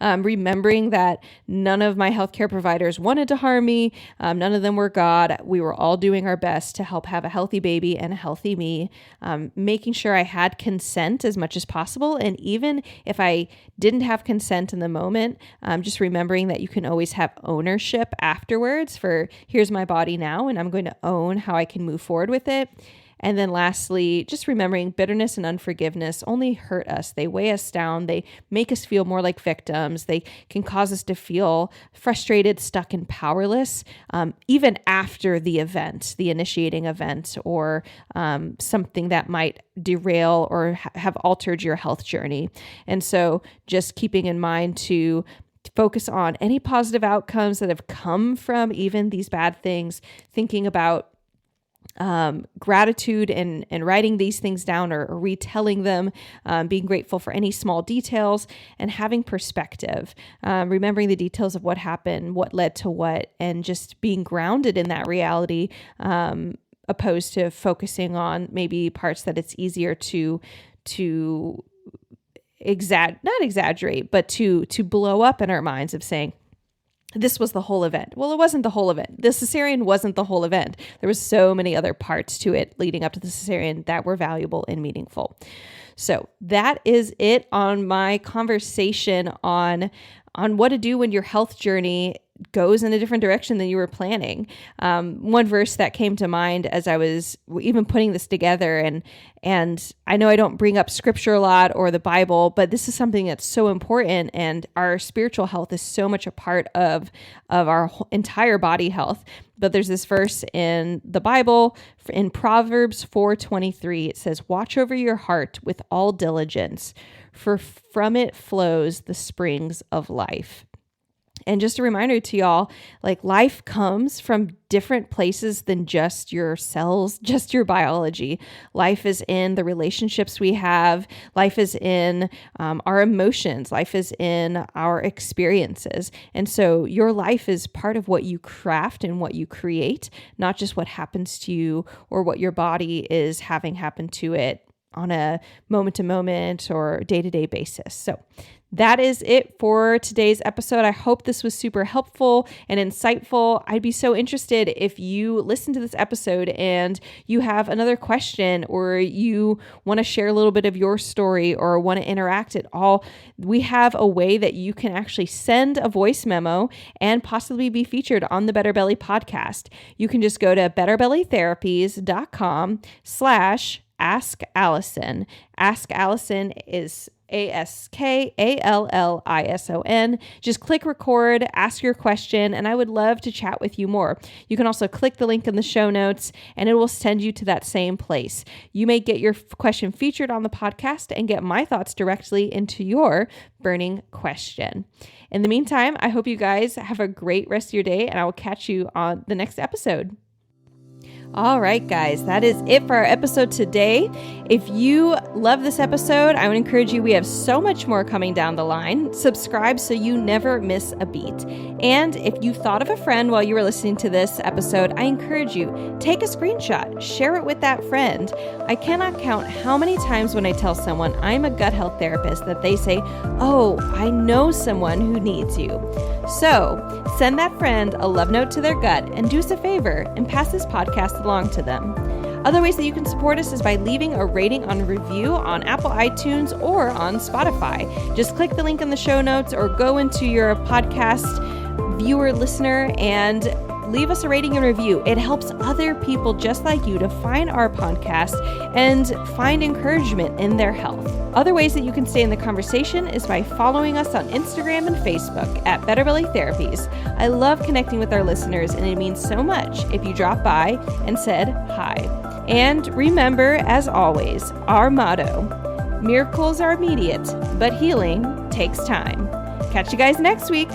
Remembering that none of my healthcare providers wanted to harm me. None of them were God. We were all doing our best to help have a healthy baby and a healthy me. Making sure I had consent as much as possible. And even if I didn't have consent in the moment, just remembering that you can always have ownership afterwards for here's my body now, and I'm going to own how I can move forward with it. And then lastly, just remembering bitterness and unforgiveness only hurt us. They weigh us down. They make us feel more like victims. They can cause us to feel frustrated, stuck, and powerless, even after the event, the initiating event, or something that might derail or have altered your health journey. And so just keeping in mind to focus on any positive outcomes that have come from even these bad things, thinking about gratitude and writing these things down or retelling them, being grateful for any small details, and having perspective, remembering the details of what happened, what led to what, and just being grounded in that reality, opposed to focusing on maybe parts that it's easier to not exaggerate, but to blow up in our minds of saying, this was the whole event. Well, it wasn't the whole event. The cesarean wasn't the whole event. There was so many other parts to it leading up to the cesarean that were valuable and meaningful. So that is it on my conversation on what to do when your health journey goes in a different direction than you were planning. One verse that came to mind as I was even putting this together, and I know I don't bring up scripture a lot or the Bible, but this is something that's so important, and our spiritual health is so much a part of our entire body health. But there's this verse in the Bible in Proverbs 4:23. It says, "Watch over your heart with all diligence, for from it flows the springs of life." And just a reminder to y'all, like, life comes from different places than just your cells, just your biology. Life is in the relationships we have. Life is in our emotions. Life is in our experiences. And so your life is part of what you craft and what you create, not just what happens to you or what your body is having happen to it on a moment-to-moment or day-to-day basis. So that is it for today's episode. I hope this was super helpful and insightful. I'd be so interested if you listen to this episode and you have another question, or you want to share a little bit of your story, or want to interact at all. We have a way that you can actually send a voice memo and possibly be featured on the Better Belly podcast. You can just go to betterbellytherapies.com/Ask Allison. Ask Allison is AskAllison. Just click record, ask your question, and I would love to chat with you more. You can also click the link in the show notes and it will send you to that same place. You may get your question featured on the podcast and get my thoughts directly into your burning question. In the meantime, I hope you guys have a great rest of your day, and I will catch you on the next episode. All right, guys, that is it for our episode today. If you love this episode, I would encourage you. We have so much more coming down the line. Subscribe so you never miss a beat. And if you thought of a friend while you were listening to this episode, I encourage you, take a screenshot, share it with that friend. I cannot count how many times when I tell someone I'm a gut health therapist that they say, "Oh, I know someone who needs you." So send that friend a love note to their gut and do us a favor and pass this podcast along to them. Other ways that you can support us is by leaving a rating on review on Apple iTunes or on Spotify. Just click the link in the show notes or go into your podcast viewer listener and leave us a rating and review. It helps other people just like you to find our podcast and find encouragement in their health. Other ways that you can stay in the conversation is by following us on Instagram and Facebook at Better Belly Therapies. I love connecting with our listeners, and it means so much if you drop by and said hi. And remember, as always, our motto: miracles are immediate, but healing takes time. Catch you guys next week.